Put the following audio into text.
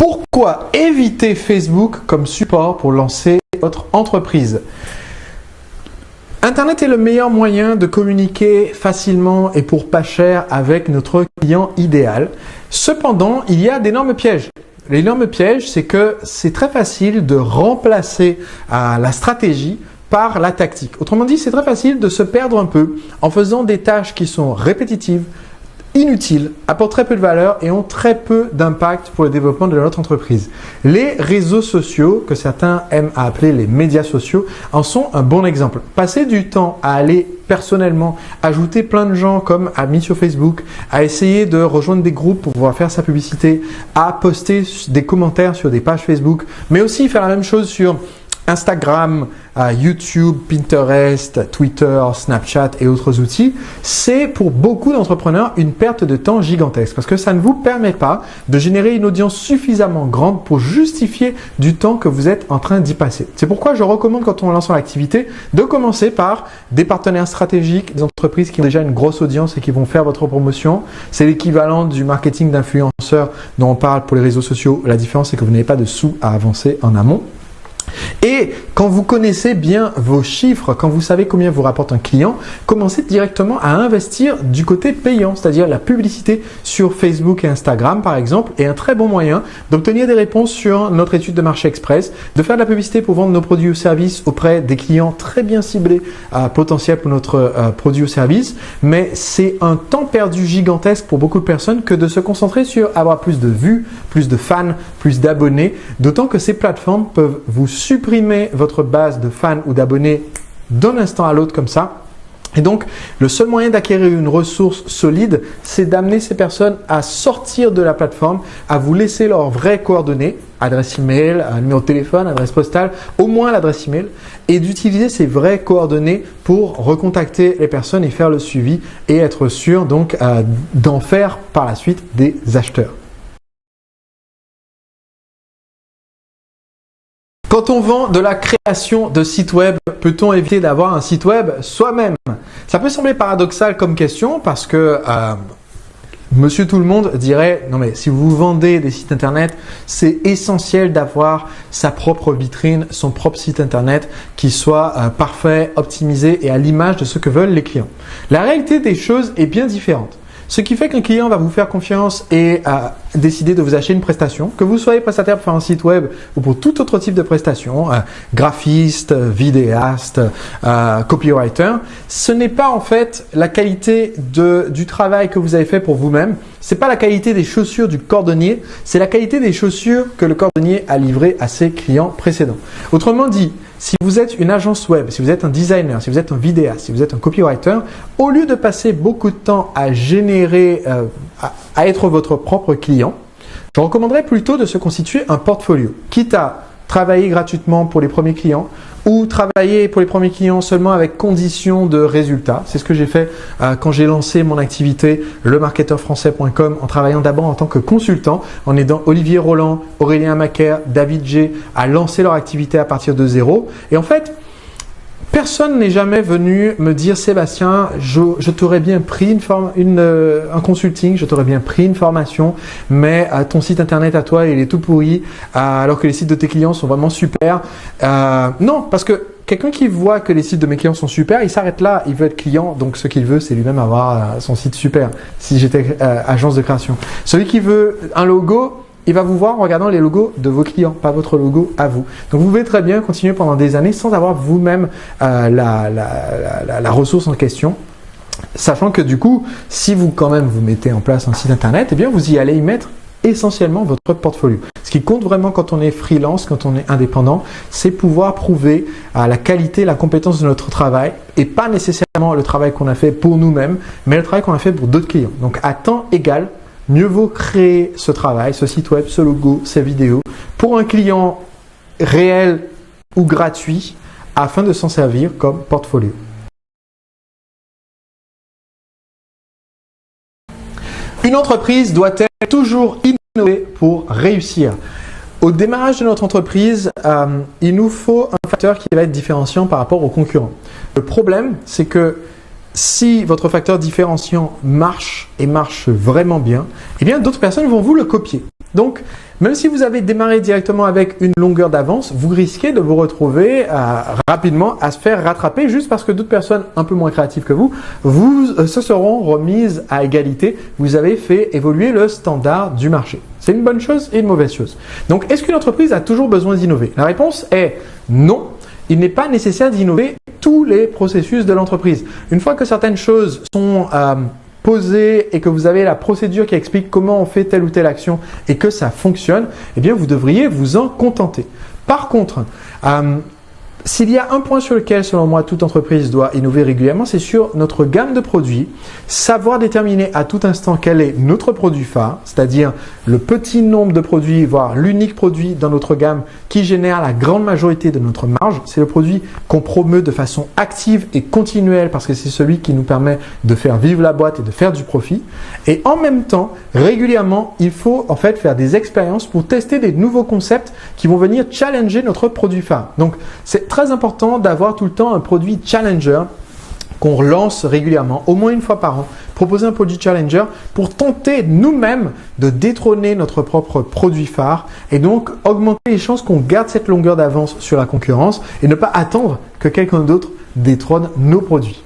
Pourquoi éviter Facebook comme support pour lancer votre entreprise? Internet est le meilleur moyen de communiquer facilement et pour pas cher avec notre client idéal. Cependant, il y a d'énormes pièges. L'énorme piège, c'est que c'est très facile de remplacer la stratégie par la tactique. Autrement dit, c'est très facile de se perdre un peu en faisant des tâches qui sont répétitives, inutiles, apportent très peu de valeur et ont très peu d'impact pour le développement de notre entreprise. Les réseaux sociaux, que certains aiment à appeler les médias sociaux, en sont un bon exemple. Passer du temps à aller personnellement ajouter plein de gens comme amis sur Facebook, à essayer de rejoindre des groupes pour pouvoir faire sa publicité, à poster des commentaires sur des pages Facebook, mais aussi faire la même chose sur Instagram, YouTube, Pinterest, Twitter, Snapchat et autres outils, c'est pour beaucoup d'entrepreneurs une perte de temps gigantesque parce que ça ne vous permet pas de générer une audience suffisamment grande pour justifier du temps que vous êtes en train d'y passer. C'est pourquoi je recommande quand on lance son activité de commencer par des partenaires stratégiques, des entreprises qui ont déjà une grosse audience et qui vont faire votre promotion. C'est l'équivalent du marketing d'influenceurs dont on parle pour les réseaux sociaux. La différence, c'est que vous n'avez pas de sous à avancer en amont. Et quand vous connaissez bien vos chiffres, quand vous savez combien vous rapporte un client, commencez directement à investir du côté payant, c'est-à-dire la publicité sur Facebook et Instagram par exemple, est un très bon moyen d'obtenir des réponses sur notre étude de marché express, de faire de la publicité pour vendre nos produits ou services auprès des clients très bien ciblés potentiels pour notre produit ou service. Mais c'est un temps perdu gigantesque pour beaucoup de personnes que de se concentrer sur avoir plus de vues, plus de fans, plus d'abonnés, d'autant que ces plateformes peuvent vous supprimer votre base de fans ou d'abonnés d'un instant à l'autre comme ça. Et donc, le seul moyen d'acquérir une ressource solide, c'est d'amener ces personnes à sortir de la plateforme, à vous laisser leurs vraies coordonnées, adresse email, numéro de téléphone, adresse postale, au moins l'adresse email, et d'utiliser ces vraies coordonnées pour recontacter les personnes et faire le suivi et être sûr donc d'en faire par la suite des acheteurs. Quand on vend de la création de sites web, peut-on éviter d'avoir un site web soi-même? Ça peut sembler paradoxal comme question parce que Monsieur tout le monde dirait non mais si vous vendez des sites internet, c'est essentiel d'avoir sa propre vitrine, son propre site internet qui soit parfait, optimisé et à l'image de ce que veulent les clients. La réalité des choses est bien différente. Ce qui fait qu'un client va vous faire confiance et décider de vous acheter une prestation, que vous soyez prestataire pour faire un site web ou pour tout autre type de prestation, graphiste, vidéaste, copywriter, ce n'est pas en fait la qualité du travail que vous avez fait pour vous-même, c'est pas la qualité des chaussures du cordonnier, c'est la qualité des chaussures que le cordonnier a livrées à ses clients précédents. Autrement dit, si vous êtes une agence web, si vous êtes un designer, si vous êtes un vidéaste, si vous êtes un copywriter, au lieu de passer beaucoup de temps à générer, à être votre propre client, je recommanderais plutôt de se constituer un portfolio, quitte à travailler gratuitement pour les premiers clients ou travailler pour les premiers clients seulement avec conditions de résultats. C'est ce que j'ai fait quand j'ai lancé mon activité lemarketeurfrançais.com en travaillant d'abord en tant que consultant, en aidant Olivier Roland, Aurélien Macaire, David G à lancer leur activité à partir de zéro. Et en fait, personne n'est jamais venu me dire Sébastien, je t'aurais bien pris un consulting, je t'aurais bien pris une formation, mais ton site internet à toi il est tout pourri, alors que les sites de tes clients sont vraiment super. Non, parce que quelqu'un qui voit que les sites de mes clients sont super, il s'arrête là, il veut être client, donc ce qu'il veut c'est lui-même avoir son site super. Si j'étais agence de création, celui qui veut un logo, il va vous voir en regardant les logos de vos clients, pas votre logo à vous. Donc, vous pouvez très bien continuer pendant des années sans avoir vous-même la ressource en question. Sachant que du coup, si vous quand même vous mettez en place un site internet, eh bien vous y allez y mettre essentiellement votre portfolio. Ce qui compte vraiment quand on est freelance, quand on est indépendant, c'est pouvoir prouver la qualité, la compétence de notre travail et pas nécessairement le travail qu'on a fait pour nous-mêmes, mais le travail qu'on a fait pour d'autres clients. Donc, à temps égal, mieux vaut créer ce travail, ce site web, ce logo, ces vidéos pour un client réel ou gratuit afin de s'en servir comme portfolio. Une entreprise doit-elle toujours innover pour réussir? Au démarrage de notre entreprise, il nous faut un facteur qui va être différenciant par rapport aux concurrents. Le problème, c'est que si votre facteur différenciant marche et marche vraiment bien, eh bien d'autres personnes vont vous le copier. Donc, même si vous avez démarré directement avec une longueur d'avance, vous risquez de vous retrouver rapidement à se faire rattraper juste parce que d'autres personnes un peu moins créatives que vous se seront remises à égalité. Vous avez fait évoluer le standard du marché. C'est une bonne chose et une mauvaise chose. Donc, est-ce qu'une entreprise a toujours besoin d'innover? La réponse est non. Il n'est pas nécessaire d'innover tous les processus de l'entreprise. Une fois que certaines choses sont posées et que vous avez la procédure qui explique comment on fait telle ou telle action et que ça fonctionne, eh bien, vous devriez vous en contenter. Par contre, s'il y a un point sur lequel, selon moi, toute entreprise doit innover régulièrement, c'est sur notre gamme de produits, savoir déterminer à tout instant quel est notre produit phare, c'est-à-dire le petit nombre de produits, voire l'unique produit dans notre gamme qui génère la grande majorité de notre marge. C'est le produit qu'on promeut de façon active et continuelle parce que c'est celui qui nous permet de faire vivre la boîte et de faire du profit. Et en même temps, régulièrement, il faut en fait faire des expériences pour tester des nouveaux concepts qui vont venir challenger notre produit phare. Donc, c'est très important d'avoir tout le temps un produit challenger qu'on relance régulièrement, au moins une fois par an. Proposer un produit challenger pour tenter nous-mêmes de détrôner notre propre produit phare et donc augmenter les chances qu'on garde cette longueur d'avance sur la concurrence et ne pas attendre que quelqu'un d'autre détrône nos produits.